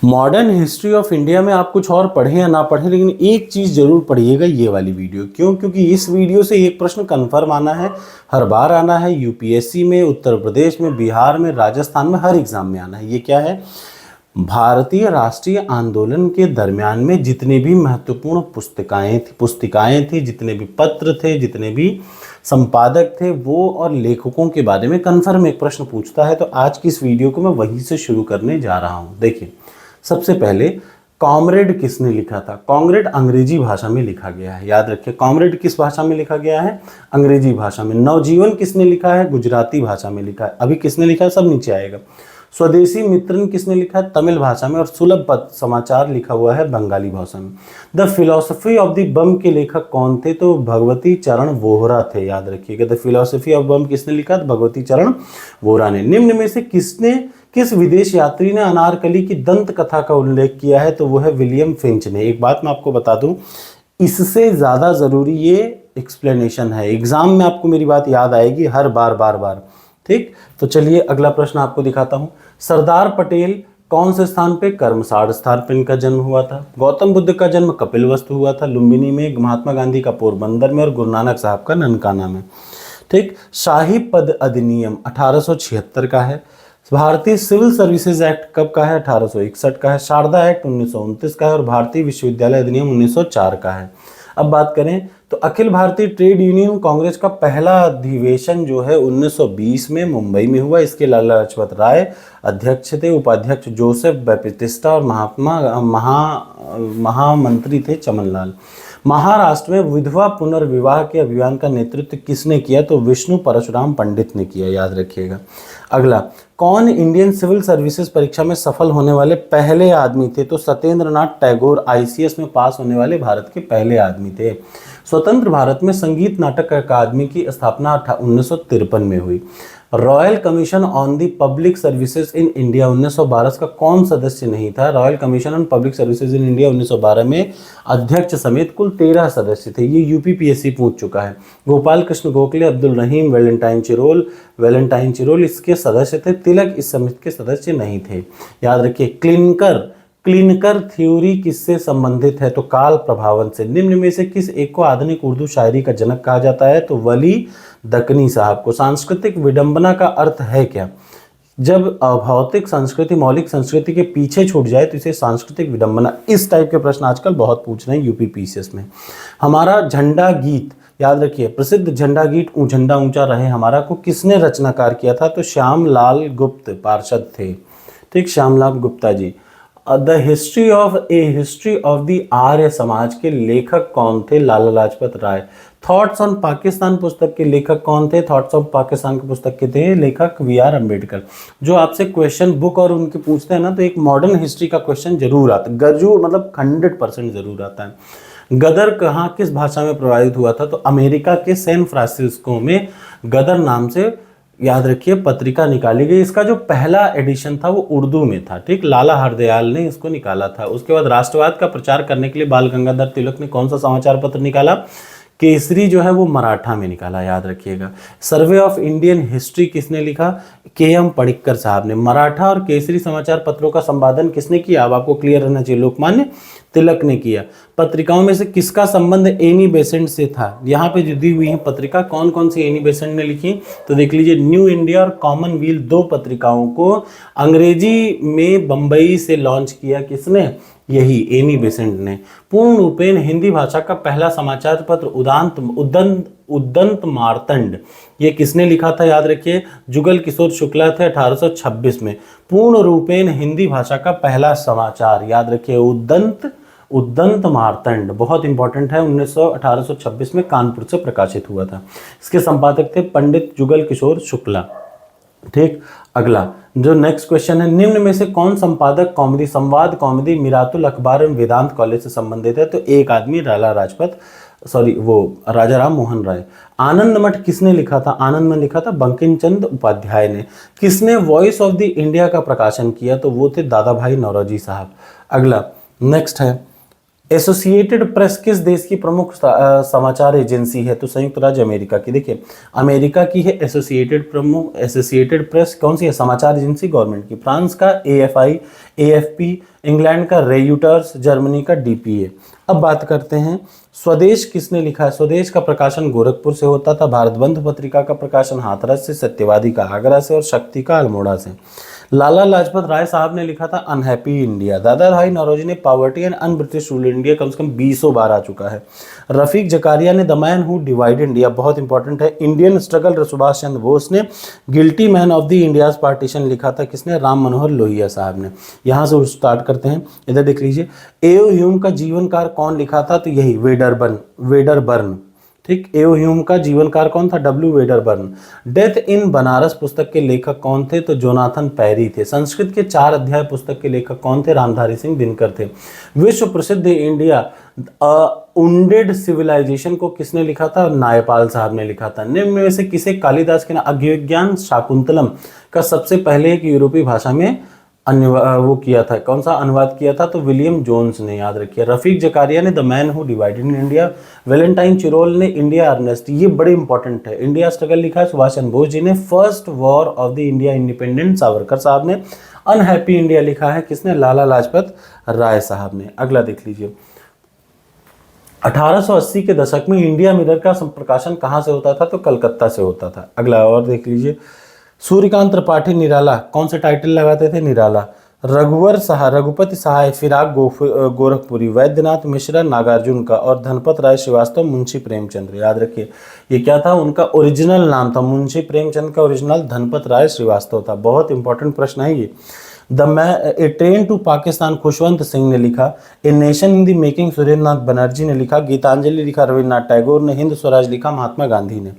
Modern history of India में आप कुछ और पढ़ें या ना पढ़ें, लेकिन एक चीज़ जरूर पढ़िएगा, ये वाली वीडियो। क्यों? क्योंकि इस वीडियो से एक प्रश्न कन्फर्म आना है, हर बार आना है, यूपीएससी में, उत्तर प्रदेश में, बिहार में, राजस्थान में, हर एग्जाम में आना है। ये क्या है? भारतीय राष्ट्रीय आंदोलन के दरमियान में जितने भी महत्वपूर्ण पुस्तिकाएं थी, जितने भी पत्र थे, जितने भी संपादक थे, वो और लेखकों के बारे में कन्फर्म एक प्रश्न पूछता है। तो आज की इस वीडियो को मैं वहीं से शुरू करने जा रहा हूं। देखिए, सबसे पहले कॉमरेड किसने लिखा था? कॉमरेड अंग्रेजी भाषा में लिखा गया है, याद रखिए। कॉमरेड किस भाषा में लिखा गया है? अंग्रेजी भाषा में। नवजीवन किसने लिखा है? गुजराती भाषा में लिखा है। अभी किसने लिखा है? सब नीचे आएगा। स्वदेशी मित्रन किसने लिखा है? तमिल भाषा में। और सुलभ पत्र समाचार लिखा हुआ है बंगाली भाषा में। द फिलोसफी ऑफ द बम के लेखक कौन थे? तो भगवती चरण वोहरा थे, याद रखिएगा। द फिलोसफी ऑफ बम किसने लिखा? तो भगवती चरण वोहरा ने। निम्न में से किस विदेश यात्री ने अनारकली की दंत कथा का उल्लेख किया है? तो वो है विलियम फिंच ने। एक बात मैं आपको बता दूं, इससे ज्यादा जरूरी ये एक्सप्लेनेशन है, एग्जाम में आपको मेरी बात याद आएगी हर बार बार बार। ठीक, तो चलिए अगला प्रश्न आपको दिखाता हूं। सरदार पटेल कौन से स्थान पे? कर्मसाड़ स्थान पे इनका जन्म हुआ था। गौतम बुद्ध का जन्म कपिलवस्तु हुआ था, लुम्बिनी में। महात्मा गांधी का पोरबंदर में। और गुरु नानक साहब का ननकाना में। ठीक, शाही पद अधिनियम 1876 का है। भारतीय सिविल सर्विसेज एक्ट कब का है? 1861 का है। शारदा एक्ट 1929 का है। और भारतीय विश्वविद्यालय अधिनियम 1904 का है। अब बात करें तो अखिल भारतीय ट्रेड यूनियन कांग्रेस का पहला अधिवेशन जो है 1920 में मुंबई में हुआ। इसके लाला लाजपत राय अध्यक्ष थे, उपाध्यक्ष जोसेफ बैप्टिस्टा और महामंत्री थे चमनलाल। महाराष्ट्र में विधवा पुनर्विवाह के अभियान का नेतृत्व किसने किया? तो विष्णु परशुराम पंडित ने किया, याद रखिएगा। अगला, कौन इंडियन सिविल सर्विसेज परीक्षा में सफल होने वाले पहले आदमी थे? तो सत्येंद्र नाथ टैगोर आईसीएस में पास होने वाले भारत के पहले आदमी थे। स्वतंत्र भारत में संगीत नाटक अकादमी की स्थापना 1953 में हुई। Royal commission on the public services in India 1912 का कौन सदस्य नहीं था? Royal commission on public services in India 1912 में अध्यक्ष समेत कुल 13 सदस्य थे। ये यूपीपीएससी पूछ चुका है। गोपाल कृष्ण गोखले, अब्दुल रहीम, वैलेंटाइन चिरोल इसके सदस्य थे। तिलक इस समिति के सदस्य नहीं थे, याद रखिए। क्लिनकर थ्योरी किससे संबंधित है? तो काल प्रभावन से। निम्न में से किस एक को आधुनिक उर्दू शायरी का जनक कहा जाता है? तो वली दकनी साहब को। सांस्कृतिक विडंबना का अर्थ है क्या? जब अभौतिक संस्कृति मौलिक संस्कृति के पीछे छूट जाए तो इसे सांस्कृतिक विडंबना। इस टाइप के प्रश्न आजकल बहुत पूछ रहे हैं यूपीपीसीएस में। हमारा झंडा गीत, याद रखिए, प्रसिद्ध झंडा गीत झंडा ऊंचा रहे हमारा को किसने रचनाकार किया था? तो श्याम लाल गुप्त पार्षद थे। ठीक, Shyamlal Gupta ji. The history of the Arya Samaj के लेखक कौन थे? लाला लाजपत राय। थॉट्स ऑन पाकिस्तान पुस्तक के लेखक कौन थे? थॉट्स ऑन पाकिस्तान की पुस्तक के थे लेखक वी.आर. अम्बेडकर। जो आपसे क्वेश्चन बुक और उनके पूछते हैं ना, तो एक मॉडर्न हिस्ट्री का क्वेश्चन जरूर आता है, गरजू मतलब 100% जरूर आता है। गदर कहाँ किस भाषा में प्रभावित हुआ था? तो अमेरिका के सैन फ्रांसिस्को में गदर नाम से, याद रखिए, पत्रिका निकाली गई। इसका जो पहला एडिशन था वो उर्दू में था। ठीक, लाला हरदयाल ने इसको निकाला था। उसके बाद राष्ट्रवाद का प्रचार करने के लिए बाल गंगाधर तिलक ने कौन सा समाचार पत्र निकाला? केसरी जो है वो मराठा में निकाला, याद रखिएगा। सर्वे ऑफ इंडियन हिस्ट्री किसने लिखा? के.एम. पडिक्कर साहब ने। मराठा और केसरी समाचार पत्रों का संपादन किसने किया? अब आपको क्लियर रहना चाहिए, लोकमान्य तिलक ने किया। पत्रिकाओं में से किसका संबंध एनी बेसेंट से था? यहाँ पे जो दी हुई है पत्रिका, कौन कौन सी एनी बेसेंट ने लिखी? तो देख लीजिए, न्यू इंडिया और कॉमनवेल्थ, दो पत्रिकाओं को अंग्रेजी में बंबई से लॉन्च किया किसने? यही एनी बेसेंट ने। पूर्ण रूपेण हिंदी भाषा का पहला समाचार पत्र उदंत मार्तंड, ये किसने लिखा था? याद रखिए, जुगल किशोर शुक्ला थे 1826 में। पूर्ण रूपेण हिंदी भाषा का पहला समाचार, याद रखिए, उदंत मार्तंड, बहुत इंपॉर्टेंट है। 1826 में कानपुर से प्रकाशित हुआ था। इसके संपादक थे पंडित जुगल किशोर शुक्ला। ठीक, अगला जो नेक्स्ट क्वेश्चन है, निम्न में से कौन संपादक संवाद कॉमेडी मिरातुल अखबार एवं वेदांत कॉलेज से संबंधित है? तो एक आदमी राजा राम मोहन राय। आनंद मठ किसने लिखा था? आनंद मठ लिखा था बंकिम चंद्र उपाध्याय ने। किसने वॉइस ऑफ द इंडिया का प्रकाशन किया? तो वो थे दादा भाई नौरोजी साहब। अगला नेक्स्ट है, एसोसिएटेड प्रेस किस देश की प्रमुख समाचार एजेंसी है? तो संयुक्त राज्य अमेरिका की। देखिए अमेरिका की है एसोसिएटेड प्रेस, कौन सी है समाचार एजेंसी? गवर्नमेंट की। फ्रांस का एएफआई, एएफपी, इंग्लैंड का रेयूटर्स, जर्मनी का डीपीए। अब बात करते हैं स्वदेश किसने लिखा है? स्वदेश का प्रकाशन गोरखपुर से होता था, भारत बंधु पत्रिका का प्रकाशन हाथरस से, सत्यवादी का आगरा से और शक्ति का अल्मोड़ा से। लाला लाजपत राय साहब ने लिखा था अनहैप्पी इंडिया। दादा भाई नौरोजी ने poverty and un British rule India कम से कम 20 बार आ चुका है। रफीक जकारिया ने the man who divided India, बहुत इंपॉर्टेंट है। इंडियन स्ट्रगल सुभाष चंद्र बोस ने guilty man of the India's partition लिखा था, किसने? राम मनोहर लोहिया साहब ने। यहाँ से स्टार्ट करते हैं, इधर देख लीजिए। एओ ह्यूम का जीवनकार कौन लिखा था? तो यही वेडरबर्न। ठीक, एओ ह्यूम का जीवनकार कौन था? W Wedderburn. Death in Banaras पुस्तक के लेखक कौन थे? तो जोनाथन पैरी थे। संस्कृत के 4 अध्याय पुस्तक के लेखक कौन थे? रामधारी सिंह दिनकर थे। विश्व प्रसिद्ध इंडिया उंडेड सिविलाइजेशन को किसने लिखा था? नायपाल साहब ने लिखा था। निम्न में से किसे कालिदास के अभिज्ञान शाकुंतलम का सबसे पहले एक यूरोपीय भाषा में वो किया था, कौन सा अनुवाद किया था? तो विलियम जोन्स ने, याद रखिए। रफीक जकारिया ने the man who divided India, Valentine Chirol ने इंडिया अर्नेस्ट, ये बड़े इंपॉर्टेंट है। इंडिया स्ट्रगल लिखा है सुभाष चंद्र बोस जी ने। First war of the India independent Savarkar साहब ने। अनहैप्पी इंडिया लिखा है किसने? लाला लाजपत राय साहब ने। अगला देख लीजिए, 1880 के दशक में इंडिया मिरर का प्रकाशन कहाँ से होता था? तो कलकत्ता से होता था। अगला और देख लीजिए, सूर्यकांत त्रिपाठी निराला कौन से टाइटल लगाते थे? निराला। रघुपति सहाय फिराक गोरखपुरी, वैद्यनाथ मिश्रा नागार्जुन का और धनपत राय श्रीवास्तव मुंशी प्रेमचंद्र। याद रखिए ये क्या था? उनका ओरिजिनल नाम था। मुंशी प्रेमचंद का ओरिजिनल धनपत राय श्रीवास्तव था। बहुत इंपॉर्टेंट प्रश्न है ये। A train to Pakistan Khushwant Singh ने लिखा। A nation in the making Surendra Nath Banerjee ने लिखा। गीतांजलि लिखा रविन्द्रनाथ टैगोर ने। हिंद स्वराज लिखा महात्मा गांधी ने।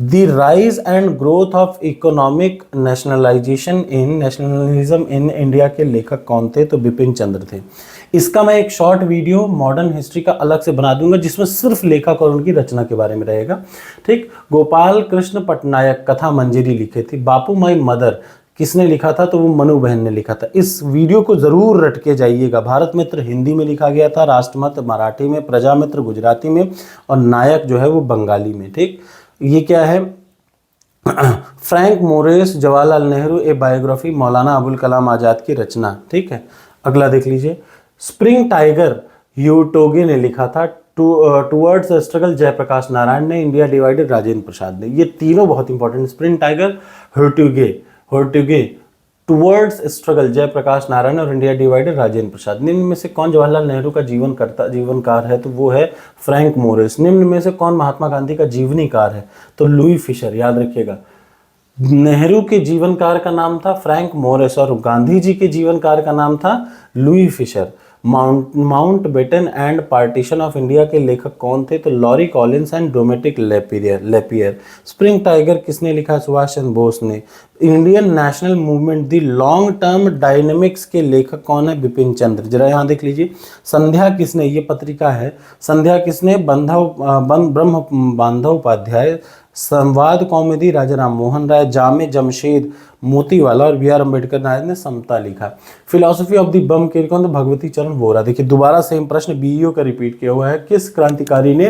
The rise and growth of economic nationalisation in nationalism in India के लेखक कौन थे? तो बिपिन चंद्र थे। इसका मैं एक शॉर्ट वीडियो मॉडर्न हिस्ट्री का अलग से बना दूंगा, जिसमें सिर्फ लेखक और उनकी रचना के बारे में रहेगा। ठीक, गोपाल कृष्ण पटनायक कथा मंजरी लिखे थी। बापू माई मदर किसने लिखा था? तो वो मनु बहन ने लिखा था। इस वीडियो को जरूर रट के जाइएगा। भारत मित्र हिंदी में लिखा गया था, राष्ट्रमत मराठी में, प्रजामित्र गुजराती में और नायक जो है वो बंगाली में। ठीक, ये क्या है? फ्रैंक मोरेस जवाहरलाल नेहरू ए बायोग्राफी, मौलाना अबुल कलाम आजाद की रचना। ठीक है, अगला देख लीजिए, स्प्रिंग टाइगर ह्यूटोगे ने लिखा था। टुवर्ड्स स्ट्रगल जयप्रकाश नारायण ने। इंडिया डिवाइडेड राजेंद्र प्रसाद ने। ये तीनों बहुत इंपॉर्टेंट, स्प्रिंग टाइगर, ह्यूटोगे, टुवर्ड्स स्ट्रगल जयप्रकाश नारायण और इंडिया डिवाइडेड राजेंद्र प्रसाद। निम्न में से कौन जवाहरलाल नेहरू का जीवनकार है? तो वो है फ्रैंक मोरिस। निम्न में से कौन महात्मा गांधी का जीवनीकार है? तो लुई फिशर। याद रखिएगा, नेहरू के जीवनकार का नाम था फ्रैंक मोरिस और गांधी जी के जीवनकार का नाम था Louis Fischer. Mountbatten and partition of India के लेखक कौन थे? तो Larry Collins and Dominique Lapierre. Spring tiger किसने लिखा? सुभाष चंद्र बोस ने। Indian national movement the long term dynamics के लेखक कौन है? बिपिन चंद्र। जरा यहाँ देख लीजिए, संध्या किसने? ये पत्रिका है। संध्या किसने? ब्रह्म बांधवोपाध्याय। संवाद कौमुदी राजा राम मोहन राय। जामे जमशेद मोतीवाला और बी आर अम्बेडकर नायक ने समता लिखा। फिलॉसफी ऑफ द बम के कौन? तो भगवती चरण वोरा। देखिए दोबारा सेम प्रश्न बीईओ का रिपीट किया हुआ है। किस क्रांतिकारी ने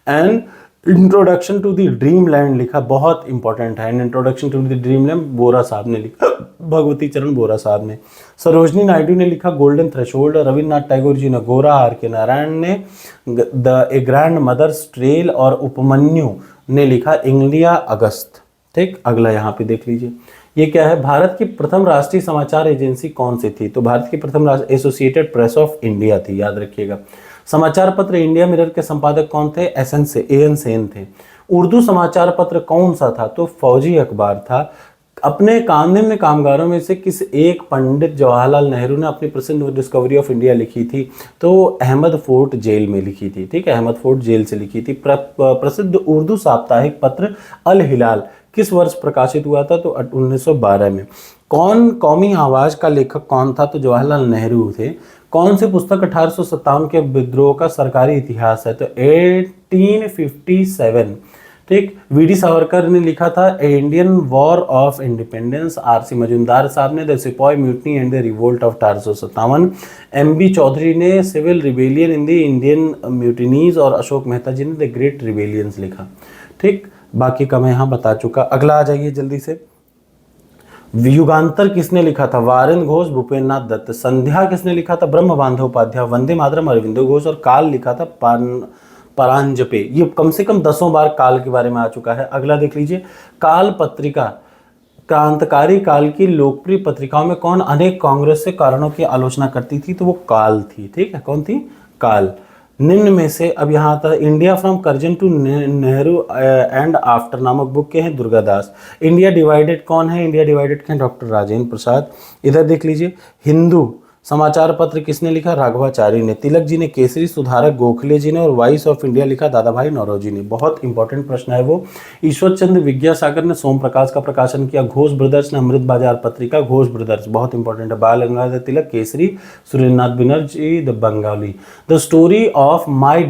an introduction to the dream land लिखा? बहुत इंपॉर्टेंट है। An introduction to the dream land Bora साहब ने लिखा, भगवती चरण बोरा साहब ने। सरोजनी नायडू ने लिखा गोल्डन थ्रेशोल्ड। रविन्द्रनाथ टैगोर जी ने गोरा। आर के नारायण ने the a grandmother's trail और उपमन्यु ने लिखा इंडिया अगस्त। ठीक, अगला यहाँ पे देख लीजिए, ये क्या है? भारत की प्रथम राष्ट्रीय समाचार एजेंसी कौन सी थी? तो भारत की प्रथम एसोसिएटेड प्रेस ऑफ इंडिया थी। याद रखिएगा। समाचार पत्र इंडिया मिरर के संपादक कौन थे? एएन सेन थे। उर्दू समाचार पत्र कौन सा था? तो फौजी अखबार था। अपने निम्न कामगारों में से किस एक पंडित जवाहरलाल नेहरू ने अपनी प्रसिद्ध डिस्कवरी ऑफ इंडिया लिखी थी? तो अहमद फोर्ट जेल में लिखी थी। ठीक है, अहमद फोर्ट जेल से लिखी थी। प्रसिद्ध उर्दू साप्ताहिक पत्र अल हिलाल किस वर्ष प्रकाशित हुआ था? तो 1912 में। कौमी आवाज का लेखक कौन था? तो जवाहरलाल नेहरू थे। कौन सी पुस्तक 1857 के विद्रोह का सरकारी इतिहास है? तो 1857। ठीक। वीडी सावरकर ने लिखा था Indian war of independence. RC Majumdar साहब ने the sepoy mutiny and the revolt of 1857। MB Chaudhuri ने civil rebellion in the Indian mutinies और अशोक मेहता जी ने द ग्रेट रिबेलियंस लिखा। ठीक, बाकी का मैं यहाँ बता चुका। अगला आ जाइए जल्दी से। युगांतर किसने लिखा था? वारेन घोष, भूपेन्द्र नाथ दत्त। संध्या किसने लिखा था? ब्रह्म बांधव उपाध्याय। वंदे मातरम अरविंदो घोष। और काल लिखा था परांजपे। ये कम से कम 10 बार काल के बारे में आ चुका है। अगला देख लीजिए, काल पत्रिका क्रांतिकारी काल की लोकप्रिय पत्रिकाओं में कौन अनेक कांग्रेस से कारणों की आलोचना करती थी? तो वो काल थी। ठीक है, कौन थी? काल। निम्न में से, अब यहाँ था India from Curzon to Nehru and after नामक बुक के हैं दुर्गादास। इंडिया डिवाइडेड कौन है? इंडिया डिवाइडेड के हैं डॉक्टर राजेंद्र प्रसाद। इधर देख लीजिए, हिंदू समाचार पत्र किसने लिखा? राघवाचारी ने। तिलक जी ने केसरी सुधारक गोखले जी ने। और वॉइस ऑफ इंडिया लिखा दादा भाई नौरोजी ने। बहुत इंपॉर्टेंट प्रश्न है वो। ईश्वर चंद्र विद्यासागर ने सोम प्रकाश का प्रकाशन किया। घोष ब्रदर्स ने अमृत बाजार पत्रिका। घोष ब्रदर्स बहुत इंपॉर्टेंट है। Bal Gangadhar Tilak Kesari, Surendranath Banerjee the Bengalee. The story of my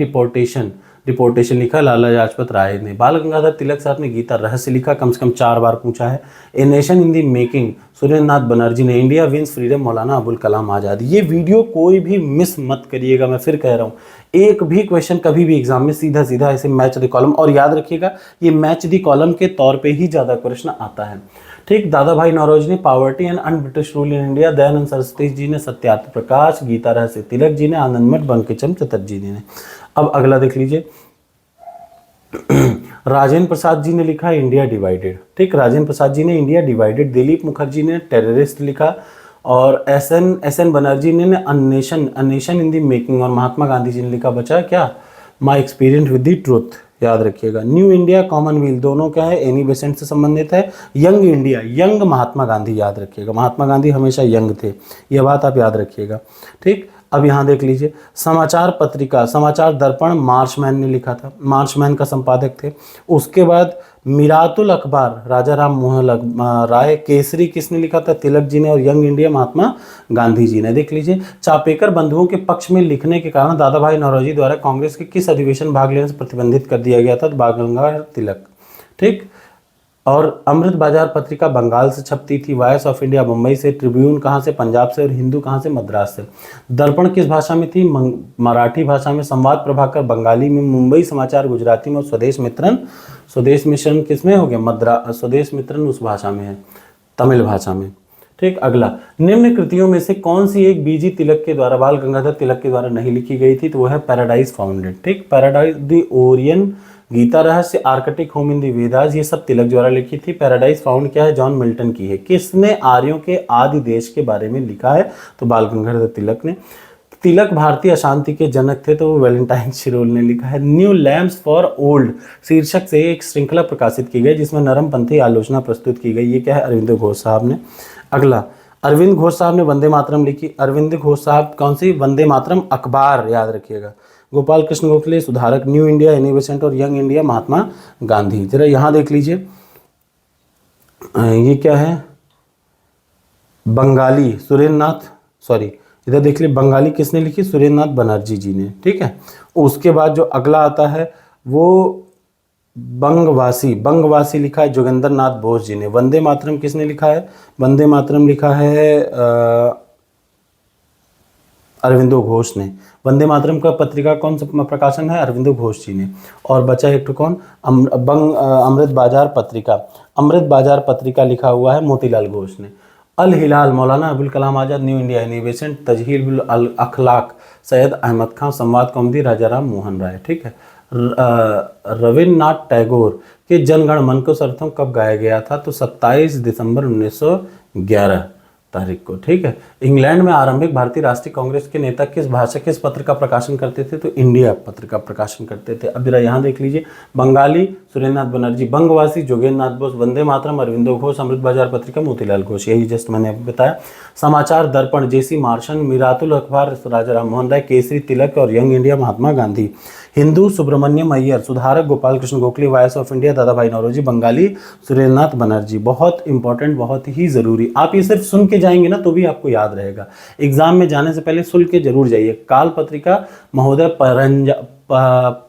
deportation लिखा लाला लाजपत राय ने। बाल गंगाधर तिलक साहब ने गीता रहस्य लिखा, कम से कम 4 बार पूछा है। A nation in the making Surendranath Banerjee ने। India wins freedom Maulana Abul Kalam आज़ाद। ये वीडियो कोई भी मिस मत करिएगा, मैं फिर कह रहा हूँ। एक भी क्वेश्चन कभी भी एग्जाम में सीधा सीधा ऐसे मैच द कॉलम, और याद रखिएगा ये मैच द कॉलम के तौर पे ही ज़्यादा प्रश्न आता है। ठीक, दादा भाई नौरोजी ने poverty and un British rule in India. Dayanand Saraswati ji ने सत्यार्थ प्रकाश। गीता रहस्य तिलक जी ने। आनंदमठ बंकिम चटर्जी जी ने। अब अगला देख लीजिए, राजेंद्र प्रसाद जी ने लिखा इंडिया डिवाइडेड। ठीक, राजेंद्र प्रसाद जी ने इंडिया डिवाइडेड। दिलीप मुखर्जी ने टेररिस्ट लिखा। और एस एन बनर्जी ने नेशन इन दी मेकिंग। और महात्मा गांधी जी ने लिखा बचा क्या? My experience with the truth. याद रखिएगा। न्यू इंडिया कॉमनवेल्थ दोनों क्या है? एनी बेसेंट से संबंधित है। Young India, young Mahatma Gandhi. याद रखिएगा, महात्मा गांधी हमेशा यंग थे, यह बात आप याद रखिएगा। ठीक, अब यहाँ देख लीजिए, समाचार पत्रिका समाचार दर्पण मार्चमैन ने लिखा था। मार्चमैन का संपादक थे। उसके बाद मिरातुल अखबार राजा राम मोहन राय। केसरी किसने लिखा था? तिलक जी ने। और यंग इंडिया महात्मा गांधी जी ने। देख लीजिए, चापेकर बंधुओं के पक्ष में लिखने के कारण दादा भाई नौरोजी द्वारा कांग्रेस के किस अधिवेशन भाग लेने से प्रतिबंधित कर दिया गया था? तो बाल गंगाधर तिलक। ठीक, और अमृत बाजार पत्रिका बंगाल से छपती थी। वॉइस ऑफ इंडिया मुंबई से। ट्रिब्यून कहाँ से? पंजाब से। और हिंदू कहाँ से? मद्रास से। दर्पण किस भाषा में थी? मराठी भाषा में। संवाद प्रभाकर बंगाली में। मुंबई समाचार गुजराती में। और स्वदेश मित्रण किस में हो गया? स्वदेश मित्रण उस भाषा में है, तमिल भाषा में। ठीक, अगला, निम्न कृतियों में से कौन सी एक बीजी तिलक के द्वारा, बाल गंगाधर तिलक के द्वारा नहीं लिखी गई थी? तो वो है पैराडाइज फाउंडेड। ठीक, पैराडाइज द ओरियन, गीता रहस्य, Arctic home in the Vedas, ये सब तिलक द्वारा लिखी थी। पैराडाइज फाउंड क्या है? जॉन मिल्टन की है। किसने आर्यों के आदि देश के बारे में लिखा है? तो बाल गंगाधर तिलक ने। तिलक भारतीय अशांति के जनक थे, तो वो वैलेंटाइन शिरोल ने लिखा है। न्यू लैम्प्स फॉर ओल्ड शीर्षक से एक श्रृंखला प्रकाशित की गई जिसमें नरमपंथी आलोचना प्रस्तुत की गई। ये क्या है? अरविंद घोष साहब ने। अगला, अरविंद घोष साहब ने वंदे मातरम लिखी। अरविंद घोष साहब कौन सी? वंदे मातरम अखबार, याद रखिएगा। गोपाल कृष्ण गोखले सुधारक। New India Annie Besant. और यंग इंडिया महात्मा गांधी। जरा यहाँ देख लीजिए, ये क्या है? बंगाली इधर देख लीजिए, बंगाली किसने लिखी? सुरेंद्रनाथ बनर्जी जी ने। ठीक है, उसके बाद जो अगला आता है वो बंगवासी लिखा है जोगेंद्र नाथ बोस जी ने। वंदे मातरम किसने लिखा है? वंदे मातरम लिखा है अरविंदो घोष ने। वंदे मातरम का पत्रिका कौन सा प्रकाशन है? अरविंदो घोष जी ने। और बचा एक तो कौन? अमृत बाजार पत्रिका लिखा हुआ है मोतीलाल घोष ने। अल हिलाल मौलाना अबुल कलाम आज़ाद। न्यू इंडिया एनी बेसेंट, तजहील अल अखलाक सैयद अहमद खान। संवाद कौमुदी राजा राम मोहन राय। ठीक है, रविन्द्रनाथ टैगोर के जनगण मन को सर्वप्रथम कब गाया गया था? तो 27 दिसंबर 1911 तारीख को। ठीक है, इंग्लैंड में आरंभिक भारतीय राष्ट्रीय कांग्रेस के नेता किस पत्र का प्रकाशन करते थे? तो इंडिया पत्र का प्रकाशन करते थे। अब जरा यहाँ देख लीजिए, बंगाली सुरेंद्रनाथ बनर्जी, बंगवासी जोगेंद्र नाथ बोस, वंदे मातरम अरविंदो घोष, अमृत बाजार पत्रिका मोतीलाल घोष। यही जस्ट मैंने अभी बताया। समाचार दर्पण जेसी मार्शन, मिरातुल अखबार राजा राम मोहन राय, केसरी तिलक और यंग इंडिया महात्मा गांधी। हिंदू सुब्रमण्यम अय्यर, सुधारक Gopal Krishna Gokhale, voice of India दादा भाई नौरोजी, बंगाली सुरेंद्रनाथ बनर्जी। बहुत इंपॉर्टेंट, बहुत ही जरूरी। आप ये सिर्फ सुन के जाएंगे ना तो भी आपको याद रहेगा। एग्जाम में जाने से पहले सुन के जरूर जाइए। काल पत्रिका महोदय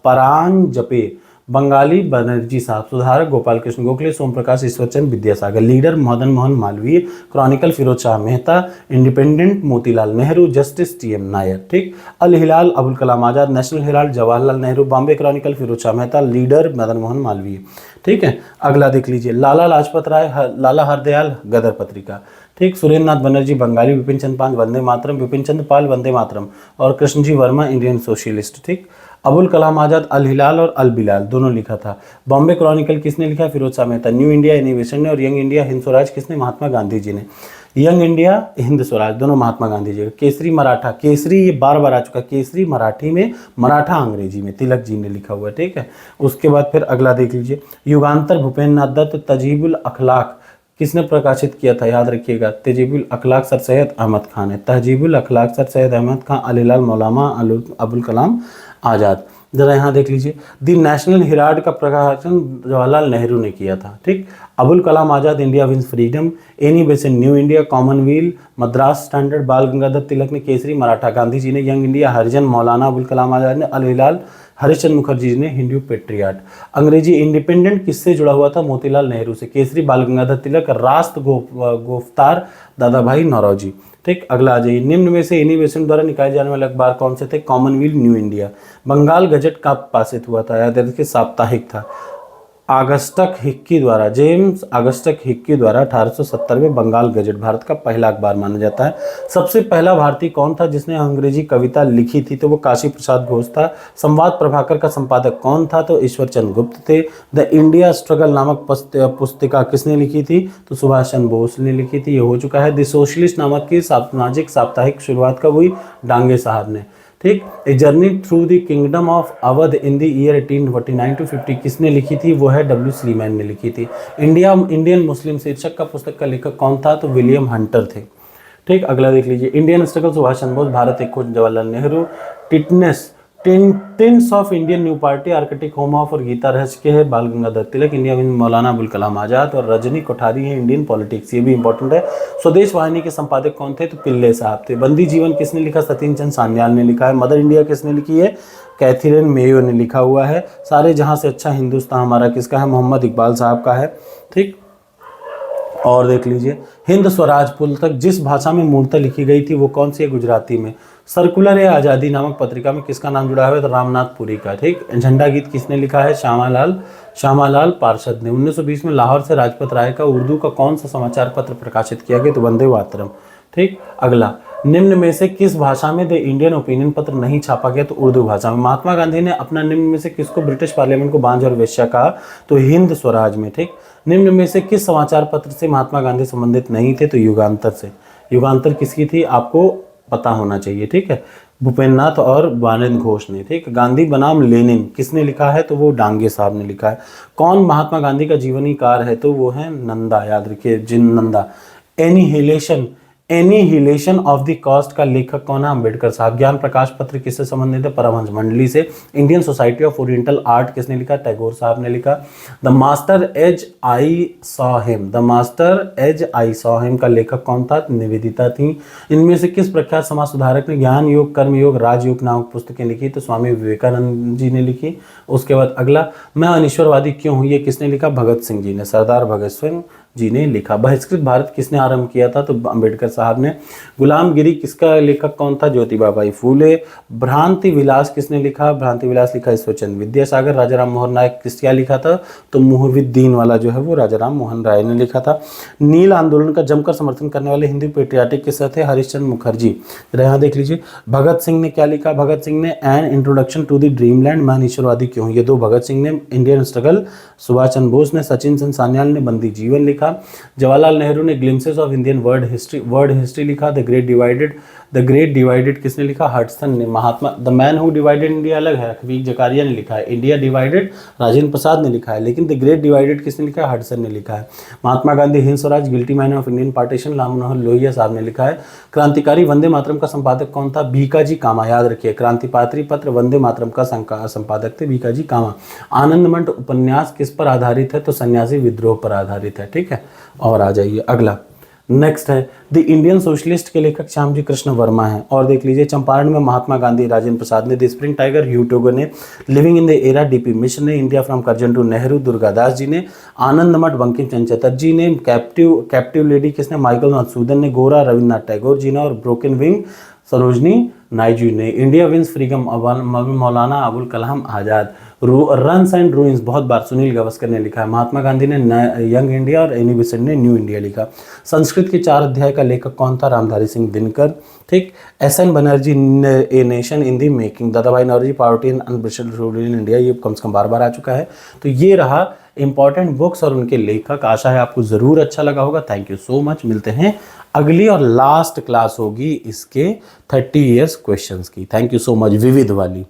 परांजपे, बंगाली बनर्जी साहब, Sudharak Gopal Krishna Gokhale, Som Prakash, Ishwarchand Vidyasagar, leader Madan Mohan Malaviya, chronicle Firoz Shah Mehta, independent Motilal Nehru, justice TM Nair. ठीक, Al Hilal Abul Kalam Azad, national herald Jawaharlal Nehru, Bombay chronicle Firoz Shah Mehta, leader Madan Mohan Malaviya. ठीक है, अगला देख लीजिए, लाला लाजपत राय, लाला हरदयाल, गदर पत्रिका। ठीक, सुरेंद्र नाथ बनर्जी बंगाली, विपिन चंद्र पाल वंदे मातरम, विपिन चंद्र पाल वंदे मातरम, और कृष्णजी वर्मा इंडियन सोशलिस्ट। ठीक, अबुल कलाम आजाद अल हिलाल और अल बिलाल दोनों लिखा था। बॉम्बे क्रॉनिकल किसने लिखा? Firoz Shah Mehta. New India innovation ने, और यंग इंडिया हिंद स्वराज किसने? महात्मा गांधी जी ने। यंग इंडिया हिंद स्वराज दोनों महात्मा गांधी जी। केसरी मराठा, केसरी ये बार बार आ चुका, केसरी मराठी में, मराठा अंग्रेजी में तिलक जी ने लिखा हुआ है। ठीक है, उसके बाद फिर अगला देख लीजिए, युगांतर भूपेन्द्र नाथ दत्त, तजीबुल अखलाक किसने प्रकाशित किया था? याद रखिएगा, तजीबुल अखलाक सर सैयद अहमद खान है। तहजीबुल अखलाक सर सैयद अहमद खान, अल हिलाल मौलाना अबुल कलाम आज़ाद। जरा यहाँ देख लीजिए, दी नेशनल हेराल्ड का प्रकाशन जवाहरलाल नेहरू ने किया था। ठीक, Abul Kalam Azad India wins freedom, Annie Besant new India, commonwealth, Madras standard, Bal Gangadhar तिलक ने केसरी मराठा, गांधी जी ने यंग इंडिया, हरिजन मौलाना अबुल कलाम आज़ाद ने अल हिलाल, हरिश्चंद्र मुखर्जी जी ने हिंदू पेट्रियाट। अंग्रेजी इंडिपेंडेंट किससे जुड़ा हुआ था? मोतीलाल नेहरू से। केसरी बाल गंगाधर तिलक, राष्ट्र गोफ्तार दादा भाई नौरोजी। ठीक, अगला आ जाइए, निम्न में से इन्हीं बेसिन द्वारा निकाले जाने वाले अखबार कौन से थे? Commonwealth, new India. Bengal gazette कब पासित हुआ था? याद रखिए, साप्ताहिक था। आगस्टक हिक्की द्वारा, जेम्स आगस्टक हिक्की द्वारा 1870 में बंगाल गजट भारत का पहला अखबार माना जाता है। सबसे पहला भारतीय कौन था जिसने अंग्रेजी कविता लिखी थी? तो वो काशी प्रसाद घोष था। संवाद प्रभाकर का संपादक कौन था? तो ईश्वर चंद्र गुप्त थे। द इंडिया स्ट्रगल नामक पुस्तिका किसने लिखी थी? तो सुभाष चंद्र बोस ने लिखी थी, ये हो चुका है। द सोशलिस्ट नामक की सामाजिक साप्ताहिक शुरुआत कब हुई? डांगे साहब ने। ठीक, a journey through the kingdom of Awadh in the year 1849 to 50 किसने लिखी थी? वो है डब्ल्यू स्लीमैन ने लिखी थी। इंडियन मुस्लिम शीर्षक का पुस्तक का लेखक कौन था? तो विलियम हंटर थे। ठीक, अगला देख लीजिए, Indian struggle Subhash Chandra Bose, Bharat Ek Khoj Jawaharlal Nehru, tins of Indian new party, architect home of और गीता रहस्य के है बाल गंगाधर तिलक, इंडिया विन मौलाना अबुल कलाम आजाद, और रजनी कोठारी है इंडियन पॉलिटिक्स, ये भी इंपॉर्टेंट है। स्वदेश वाहिनी के संपादक कौन थे? तो पिल्ले साहब थे। बंदी जीवन किसने लिखा? सतीन चंद सान्याल ने लिखा है। मदर इंडिया किसने लिखी है? कैथरीन मेयो ने लिखा हुआ है। सारे जहां से अच्छा हिंदुस्तान हमारा किसका है? मोहम्मद इकबाल साहब का है। ठीक, और देख लीजिए, हिंद स्वराज पुस्तक जिस भाषा में मूलतः लिखी गई थी वो कौन सी है? गुजराती में। सर्कुलर है आज़ादी नामक पत्रिका में किसका नाम जुड़ा हुआ है? तो रामनाथ पुरी का। ठीक, झंडा गीत किसने लिखा है? श्यामालाल पार्षद ने। 1920 में लाहौर से राजपत राय का उर्दू का कौन सा समाचार पत्र प्रकाशित किया गया? तो वंदे मातरम। ठीक, अगला, निम्न में से किस भाषा में द इंडियन ओपिनियन पत्र नहीं छापा गया? तो उर्दू भाषा में। महात्मा गांधी ने अपना निम्न में से किसको ब्रिटिश पार्लियामेंट को बांझ और वेश्या कहा? तो हिंद स्वराज में। ठीक, निम्न में से किस समाचार पत्र से महात्मा गांधी संबंधित नहीं थे? तो युगांतर से। युगांतर किसकी थी? आपको पता होना चाहिए। ठीक है, भूपेन्द्र नाथ और बानेन्द्र घोष ने। ठीक, गांधी बनाम लेनिन किसने लिखा है? तो वो डांगे साहब ने लिखा है। कौन महात्मा गांधी का जीवनीकार है? तो वो है नंदा, याद रखिए, जिन Nanda. Annihilation of the caste का लेखक कौन है? अम्बेडकर साहब। ज्ञान प्रकाश पत्र किससे संबंधित है? परमहंस मंडली से। Indian society of oriental art किसने लिखा? टैगोर साहब ने लिखा। The master as I saw him का लेखक कौन था? निवेदिता थी। इनमें से किस प्रख्यात समाज सुधारक ने ज्ञान योग, कर्म योग, राजयोग नामक पुस्तकें लिखी? तो स्वामी विवेकानंद जी ने लिखी। उसके बाद अगला, मैं अनिश्वरवादी क्यों हूँ, ये किसने लिखा? भगत सिंह जी ने। सरदार भगत सिंह जी ने लिखा। बहिष्कृत भारत किसने आरंभ किया था? तो अंबेडकर साहब ने। गुलामगिरी किसका लेखक कौन था? ज्योतिबा बाई फूले। भ्रांति विलास किसने लिखा? भ्रांति विलास लिखा ईश्वरचंद विद्यासागर। राजाराम मोहन राय किसका लिखा था? तो मुहविद्दीन वाला जो है वो राजाराम मोहन राय ने लिखा था। नील आंदोलन का जमकर समर्थन करने वाले हिंदू पेट्रियाटिक किससे थे? हरिश्चंद्र मुखर्जी। यहाँ देख लीजिए, भगत सिंह ने क्या लिखा? भगत सिंह ने an introduction to the dreamland, मैं अनिश्वरवादी क्यों, ये दो भगत सिंह ने। इंडियन स्ट्रगल सुभाष चंद्र बोस ने। सचिन चंद सान्याल ने बंदी जीवन लिखा। जवाहरलाल नेहरू ने glimpses of Indian world history लिखा। द ग्रेट डिवाइडेड किसने लिखा? हडसन ने। Mahatma the man who divided India अलग है, रफीक जकारिया ने लिखा है। इंडिया डिवाइडेड राजेंद्र प्रसाद ने लिखा है, लेकिन द ग्रेट डिवाइडेड किसने लिखा है? हडसन ने लिखा है। Mahatma Gandhi Hind Swaraj, guilty man of Indian partition, Ram Manohar Lohia साहब ने लिखा है। क्रांतिकारी वंदे मातरम का संपादक कौन था? भीकाजी कामा। याद रखिए, क्रांतिपात्री पत्र वंदे मातरम का संपादक थे भीकाजी कामा। आनंदमठ उपन्यास किस पर आधारित है? तो सन्यासी विद्रोह पर आधारित है। ठीक है, और आ जाइए अगला, नेक्स्ट है द इंडियन सोशलिस्ट के लेखक श्यामजी कृष्ण वर्मा हैं। और देख लीजिए चंपारण में महात्मा गांधी, राजेंद्र प्रसाद ने, the spring tiger Hugh Toye ने, living in the era DP Mishra ने, India from Curzon to Nehru Durgadas ji ने, आनंद मठ बंकिम चंद्र चटर्जी ने, कैप्टिव लेडी किसने, माइकल मधुसूदन ने, गोरा रविन्द्रनाथ टैगोर जी ने, और ब्रोकन विंग सरोजनी नायडू ने। India wins freedom Maulana Abul Kalam Azad. Runs and ruins बहुत बार सुनील गावस्कर ने लिखा है। महात्मा गांधी ने यंग इंडिया और एनी बेसेंट ने न्यू इंडिया लिखा। संस्कृत के 4 अध्याय का लेखक कौन था, रामधारी सिंह दिनकर। ठीक, S N. Banerjee, a nation in the making, Dadabhai Naoroji, poverty and unBritish rule in India, ये कम से कम बार बार आ चुका है। तो ये रहा इंपॉर्टेंट बुक्स और उनके लेखक। आशा है आपको ज़रूर अच्छा लगा होगा। Thank you so much. मिलते हैं अगली और लास्ट क्लास होगी इसके 30 ईयर्स क्वेश्चंस की। थैंक यू सो मच, विविध वाली।